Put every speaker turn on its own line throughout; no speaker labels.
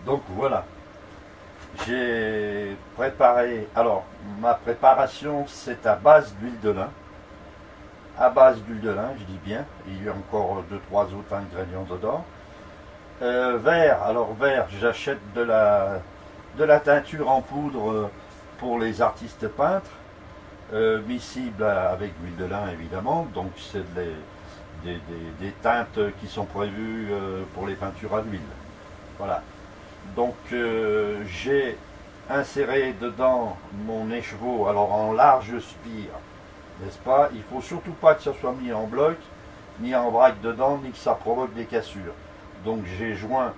Donc, voilà. J'ai préparé, alors ma préparation c'est à base d'huile de lin. À base d'huile de lin, je dis bien, il y a encore 2-3 autres ingrédients dedans. Vert, alors vert, j'achète de la teinture en poudre pour les artistes peintres, miscible avec l'huile de lin évidemment, donc c'est des teintes qui sont prévues pour les peintures à l'huile. Voilà. Donc j'ai inséré dedans mon écheveau, alors en large spire, n'est-ce pas? Il faut surtout pas que ça soit mis en bloc, ni en vrac dedans, ni que ça provoque des cassures. Donc j'ai joint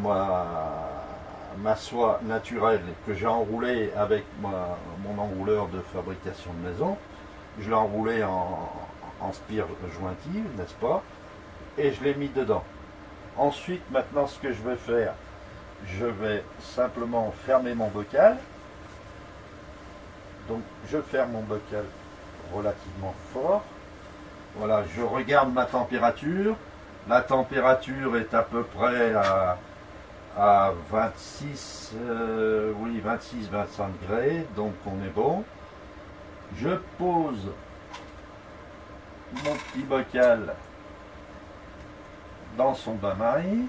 ma soie naturelle que j'ai enroulée avec mon enrouleur de fabrication de maison. Je l'ai enroulé en spire jointive, n'est-ce pas? Et je l'ai mis dedans. Ensuite, maintenant, ce que je vais faire, je vais simplement fermer mon bocal. Donc, je ferme mon bocal relativement fort. Voilà, je regarde ma température. La température est à peu près à 26, oui, 26-25 degrés, donc on est bon. Je pose mon petit bocal dans son bain-marie,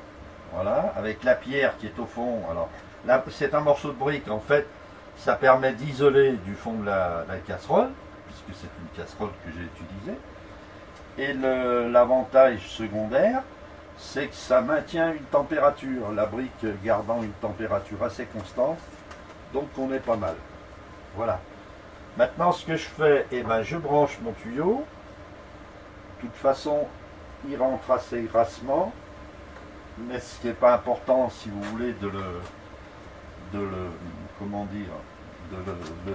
voilà, avec la pierre qui est au fond. Alors là, c'est un morceau de brique, en fait, ça permet d'isoler du fond de la casserole, puisque c'est une casserole que j'ai utilisée. Et l'avantage secondaire, c'est que ça maintient une température, la brique gardant une température assez constante, donc on est pas mal. Voilà. Maintenant, ce que je fais, eh ben, je branche mon tuyau. De toute façon, il rentre assez grassement, mais ce qui n'est pas important, si vous voulez, de le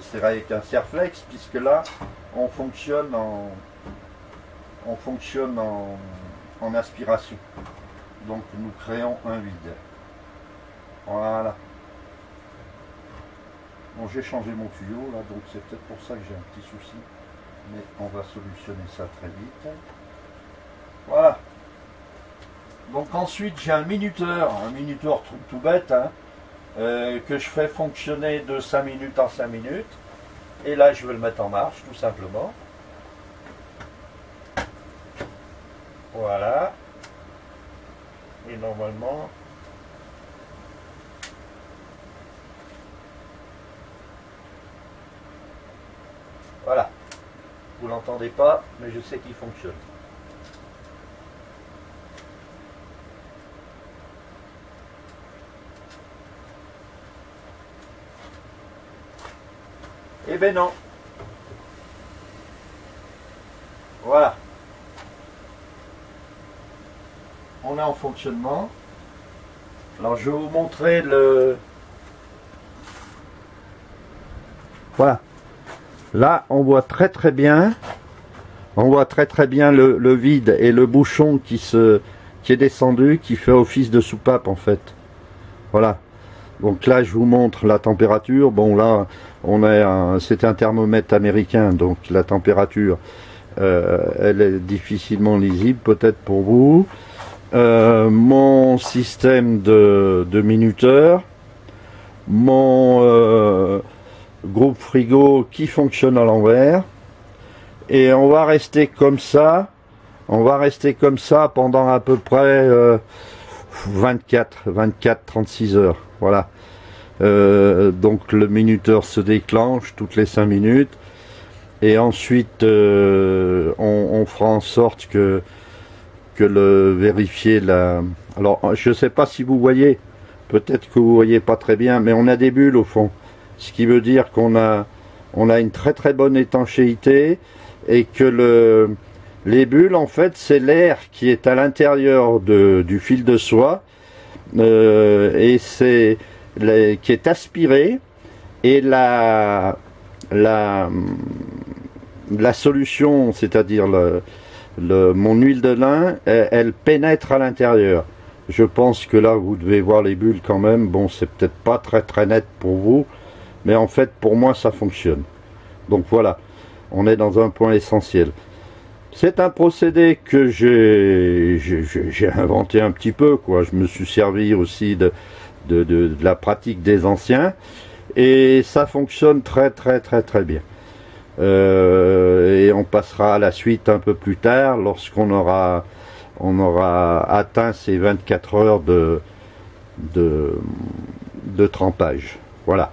serrer avec un serre-flex, puisque là, on fonctionne en aspiration. Donc nous créons un vide. Voilà. Bon, j'ai changé mon tuyau là, donc c'est peut-être pour ça que j'ai un petit souci. Mais on va solutionner ça très vite. Voilà. Donc ensuite j'ai un minuteur tout bête, hein, que je fais fonctionner de 5 minutes en 5 minutes. Et là je vais le mettre en marche tout simplement. Voilà. Et normalement, voilà. Vous l'entendez pas, mais je sais qu'il fonctionne. Eh ben non. Voilà. On est en fonctionnement. Alors je vais vous montrer le... Voilà. Là on voit très bien. On voit très bien le vide et le bouchon qui est descendu, qui fait office de soupape en fait. Voilà. Donc là je vous montre la température. Bon là c'est un thermomètre américain, donc la température elle est difficilement lisible peut-être pour vous. Mon système de minuteur, mon groupe frigo qui fonctionne à l'envers, et on va rester comme ça pendant à peu près 24-36 heures. Voilà. Donc le minuteur se déclenche toutes les 5 minutes et ensuite on fera en sorte que vérifier la... Alors je sais pas si vous voyez, peut-être que vous voyez pas très bien, mais on a des bulles au fond, ce qui veut dire qu'on a une très bonne étanchéité et que les bulles en fait c'est l'air qui est à l'intérieur du fil de soie et c'est qui est aspiré, et la solution, c'est-à-dire mon huile de lin, elle pénètre à l'intérieur. Je pense que là vous devez voir les bulles quand même. Bon, c'est peut-être pas très net pour vous, mais en fait pour moi ça fonctionne. Donc voilà, on est dans un point essentiel. C'est un procédé que j'ai inventé un petit peu, quoi. Je me suis servi aussi de la pratique des anciens, et ça fonctionne très bien. Et on passera à la suite un peu plus tard, lorsqu'on aura atteint ces 24 heures de trempage. Voilà.